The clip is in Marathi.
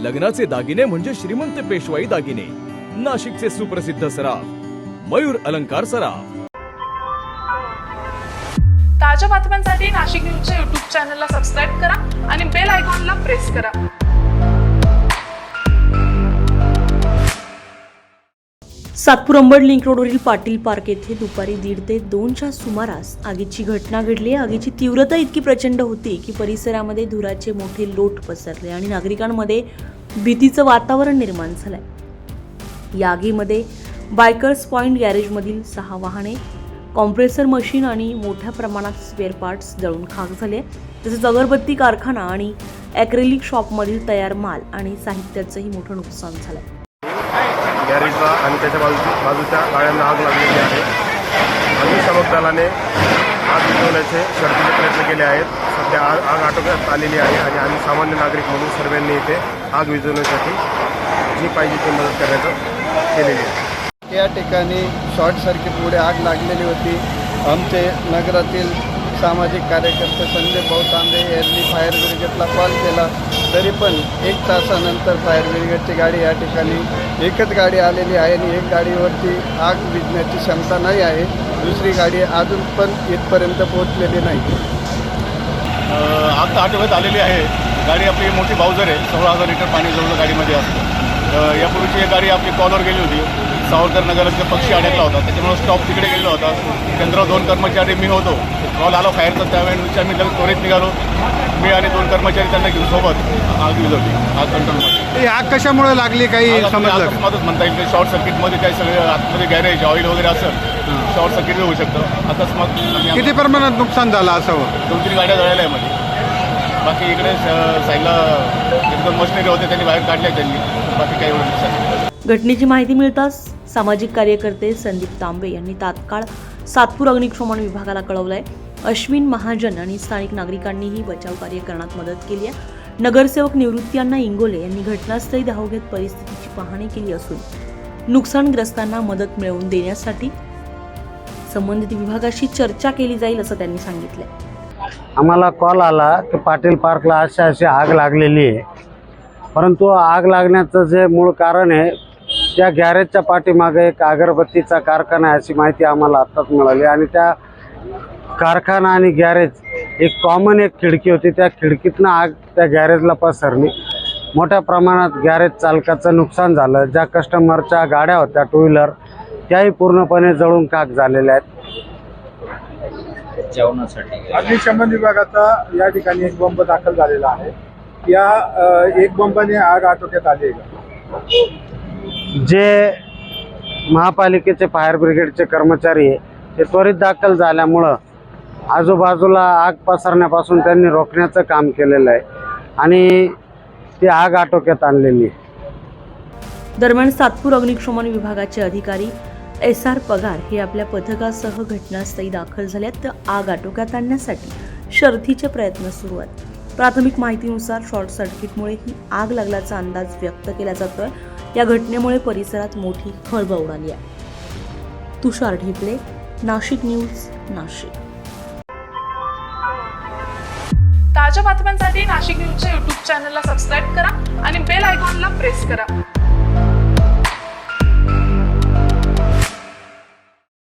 लग्नाचे दागिने म्हणजे श्रीमंत पेशवाई दागिने, नाशिकचे सुप्रसिद्ध सराफ मयूर अलंकार सराफ। ताज्या बातम्यांसाठी नाशिक न्यूजच्या YouTube चॅनलला सबस्क्राईब करा आणि बेल आयकॉनला प्रेस करा। सातपूर अंबड लिंक रोडवरील पाटील पार्क येथे दुपारी 1:30 ते 2च्या सुमारास आगीची घटना घडली। आगीची तीव्रता इतकी प्रचंड होती की परिसरामध्ये धुराचे मोठे लोट पसरले आणि नागरिकांमध्ये भीतीचं वातावरण निर्माण झालंय। या आगीमध्ये बायकर्स पॉइंट गॅरेजमधील 6 वाहने, कॉम्प्रेसर मशीन आणि मोठ्या प्रमाणात स्पेअर पार्ट्स जळून खाक झाले। तसेच अगरबत्ती कारखाना आणि ॲक्रेलिक शॉपमधील तयार माल आणि साहित्याचंही मोठं नुकसान झालंय। गॅरेजला आणि त्याच्या बाजूच्या गाड्यांना आग लागलेली आहे। अग्निशामक दलाने आग विझवण्याचे शर्थीचे प्रयत्न केले आहेत। सध्या आग आटोक्यात आलेली आहे आणि आम्ही सामान्य नागरिक म्हणून सर्वांनी इथे आग विझवण्यासाठी जी पाहिजे ती मदत करण्याचं केलेली आहे। या ठिकाणी शॉर्ट सर्किटमुळे आग लागलेली होती। आमचे नगरातील सामाजिक कार्यकर्ते संजय भाऊ तांबे यांनी फायर ब्रिगेडला कॉल केला, तरी पण 1 तासानंतर फायर ब्रिगेडची गाडी या ठिकाणी एकच गाडी आलेली आहे आणि एक गाडीवरती आग विझण्याची क्षमता नाही आहे। दुसरी गाडी अजून पण इथपर्यंत पोहोचलेली नाही। आग आटोक्यात आलेली आहे। गाडी आपली मोठी बाउजर आहे, 16,000 लिटर पाणी जवळ गाडीमध्ये असतं। यापूर्वीची एक गाडी आपली कॉलवर गेली होती, सावरकर नगराचा पक्षी अडकला होता, त्याच्यामुळे स्टॉप तिकडे गेला होता। केंद्रावर 2 कर्मचारी मी होतो, कॉल आला फायरचा, त्यावेळेस आम्ही लगेच त्वरित निघालो। मी आणि 2 कर्मचारी त्यांना घेऊन सोबत आग विझवली, आग कंट्रोलमध्ये। आग कशामुळे लागली काही समजलं? अकस्मातच म्हणता येईल, शॉर्ट सर्किटमध्ये काही सगळे आतमध्ये गॅरेज ऑइल वगैरे असेल, शॉर्ट सर्किट होऊ शकतं। अकस्मात किती प्रमाणात नुकसान झालं असावं? 2-3 गाड्या जळाल्या आहे मध्ये। बाकी इकडे साईडला 1-2 मशिनरी होते, त्यांनी बाहेर काढल्या त्यांनी, बाकी काही एवढं नुकसान नाही। घटनेची माहिती मिळताच सामाजिक कार्यकर्ते संदीप तांबे यांनी तात्काळ सातपूर अग्निशमन विभागाला कळवलंय। अश्विन महाजन आणि स्थानिक नागरिकांनीही बचाव कार्य करण्यात मदत केली आहे। नगरसेवक निवृत्ती अण्णा इंगोले यांनी घटनास्थळी धाव घेत परिस्थितीची पाहणी केली असून नुकसानग्रस्तांना मदत मिळवून देण्यासाठी संबंधित विभागाशी चर्चा केली जाईल असं त्यांनी सांगितलंय। आम्हाला कॉल आला की पाटील पार्कला अशी आग लागलेली आहे, परंतु आग लागण्याचं जे मूळ कारण आहे त्या गॅरेजच्या पाठीमागे एक अगरबत्तीचा कारखाना आहे अशी माहिती आम्हाला आत्ताच मिळाली आणि त्या कारखाना आणि गॅरेज एक कॉमन एक खिडकी होती, त्या खिडकीतनं आग त्या गॅरेजला पसरली। मोठ्या प्रमाणात गॅरेज चालकाचं नुकसान झालं। ज्या कस्टमरच्या गाड्या होत्या 2 व्हीलर त्याही पूर्णपणे जळून खाक झालेल्या आहेत। अग्निशमन विभागाचा या ठिकाणी एक बंब दाखल झालेला आहे। या एक बंबाने आग आटोक्यात आली आहे का? जे महापालिकेचे फायर ब्रिगेडचे कर्मचारी आहे ते त्वरित दाखल झाल्यामुळं आजूबाजूला आग पसरण्यापासून त्यांनी रोखण्याचं काम केलेलं आहे आणि ती आग आटोक्यात आणलेली आहे। दरम्यान सातपूर अग्निशमन विभागाचे अधिकारी SR पगार हे आपल्या पथकासह घटनास्थळी दाखल झाल्यात। आग आटोक्यात आणण्यासाठी शर्थीचे प्रयत्न सुरू आहेत। प्राथमिक माहितीनुसार शॉर्ट सर्किटमुळे ही आग लागल्याचा अंदाज व्यक्त केला जातोय। या घटनेमुळे परिसरात मोठी खळबळ उडाली आहे। तुषार ढिपले, नाशिक न्यूज, नाशिक। ताज्या बातम्यांसाठी नाशिक न्यूजच्या YouTube चॅनलला सबस्क्राईब करा आणि बेल आयकॉनला प्रेस करा।